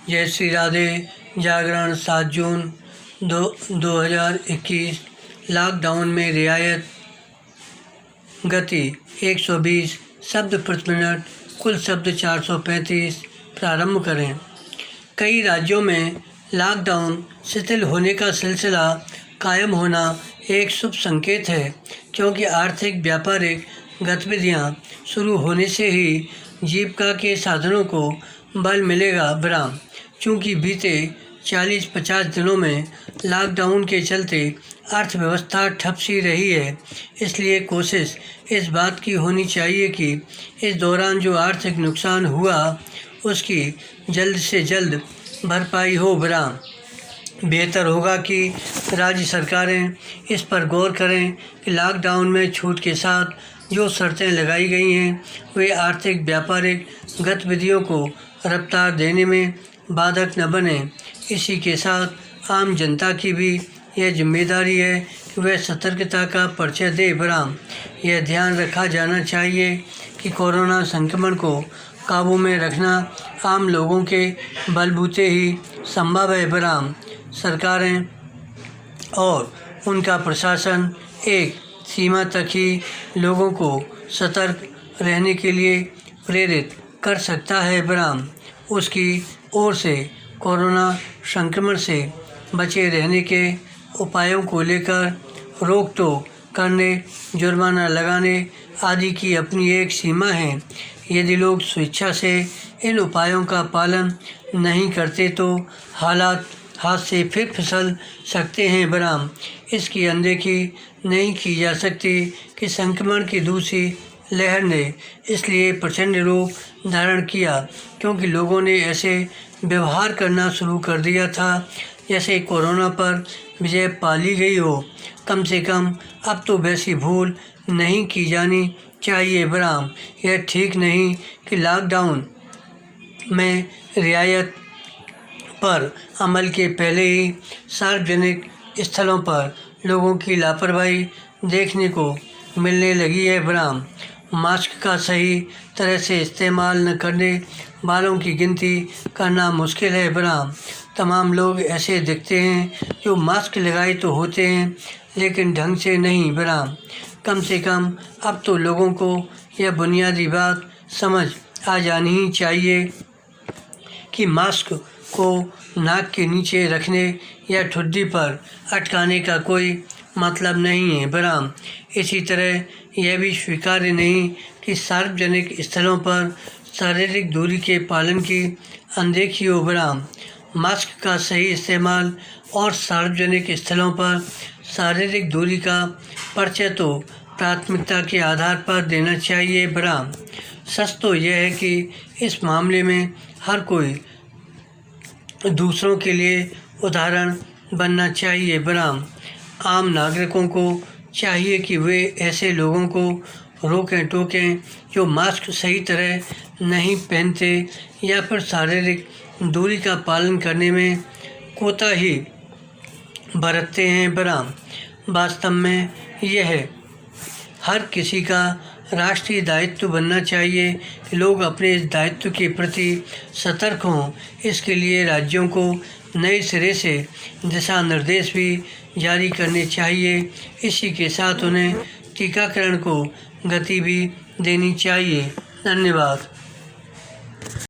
जय श्री राधे। जागरण 7 जून 2021। लॉकडाउन में रियायत गति 120 शब्द प्रति मिनट, कुल शब्द 435। प्रारंभ करें। कई राज्यों में लॉकडाउन शिथिल होने का सिलसिला कायम होना एक शुभ संकेत है, क्योंकि आर्थिक व्यापारिक गतिविधियां शुरू होने से ही जीविका के साधनों को बल मिलेगा। विराम। चूँकि बीते 40-50 दिनों में लॉकडाउन के चलते अर्थव्यवस्था ठप सी रही है, इसलिए कोशिश इस बात की होनी चाहिए कि इस दौरान जो आर्थिक नुकसान हुआ उसकी जल्द से जल्द भरपाई हो। विराम। बेहतर होगा कि राज्य सरकारें इस पर गौर करें कि लॉकडाउन में छूट के साथ जो शर्तें लगाई गई हैं वे आर्थिक व्यापारिक गतिविधियों को रफ्तार देने में बाधक न बने। इसी के साथ आम जनता की भी यह जिम्मेदारी है कि वह सतर्कता का परिचय दे। विराम। यह ध्यान रखा जाना चाहिए कि कोरोना संक्रमण को काबू में रखना आम लोगों के बलबूते ही संभव है। विराम। सरकारें और उनका प्रशासन एक सीमा तक ही लोगों को सतर्क रहने के लिए प्रेरित कर सकता है। विराम। उसकी ओर से कोरोना संक्रमण से बचे रहने के उपायों को लेकर रोक टोक करने, जुर्माना लगाने आदि की अपनी एक सीमा है। यदि लोग स्वेच्छा से इन उपायों का पालन नहीं करते तो हालात हाथ से फिर फिसल सकते हैं। विराम। इसकी अनदेखी नहीं की जा सकती कि संक्रमण की दूसरी लहर ने इसलिए प्रचंड रूप धारण किया क्योंकि लोगों ने ऐसे व्यवहार करना शुरू कर दिया था जैसे कोरोना पर विजय पा ली गई हो। कम से कम अब तो वैसी भूल नहीं की जानी चाहिए। विराम। यह ठीक नहीं कि लॉकडाउन में रियायत पर अमल के पहले ही सार्वजनिक स्थलों पर लोगों की लापरवाही देखने को मिलने लगी है। विराम। मास्क का सही तरह से इस्तेमाल न करने वालों की गिनती करना मुश्किल है। विराम। तमाम लोग ऐसे दिखते हैं जो मास्क लगाए तो होते हैं लेकिन ढंग से नहीं। विराम। कम से कम अब तो लोगों को यह बुनियादी बात समझ आ जानी ही चाहिए कि मास्क को नाक के नीचे रखने या ठुड्डी पर अटकाने का कोई मतलब नहीं है। विराम। इसी तरह यह भी स्वीकार्य नहीं कि सार्वजनिक स्थलों पर शारीरिक दूरी के पालन की अनदेखी हो। विराम। मास्क का सही इस्तेमाल और सार्वजनिक स्थलों पर शारीरिक दूरी का परिचय तो प्राथमिकता के आधार पर देना चाहिए। विराम। सच तो यह है कि इस मामले में हर कोई दूसरों के लिए उदाहरण बनना चाहिए। विराम। आम नागरिकों को चाहिए कि वे ऐसे लोगों को रोकें टोकें जो मास्क सही तरह नहीं पहनते या फिर शारीरिक दूरी का पालन करने में कोताही बरतते हैं। विराम। वास्तव में यह हर किसी का राष्ट्रीय दायित्व बनना चाहिए कि लोग अपने इस दायित्व के प्रति सतर्क हों। इसके लिए राज्यों को नए सिरे से दिशा निर्देश भी जारी करने चाहिए। इसी के साथ उन्हें टीकाकरण को गति भी देनी चाहिए। धन्यवाद।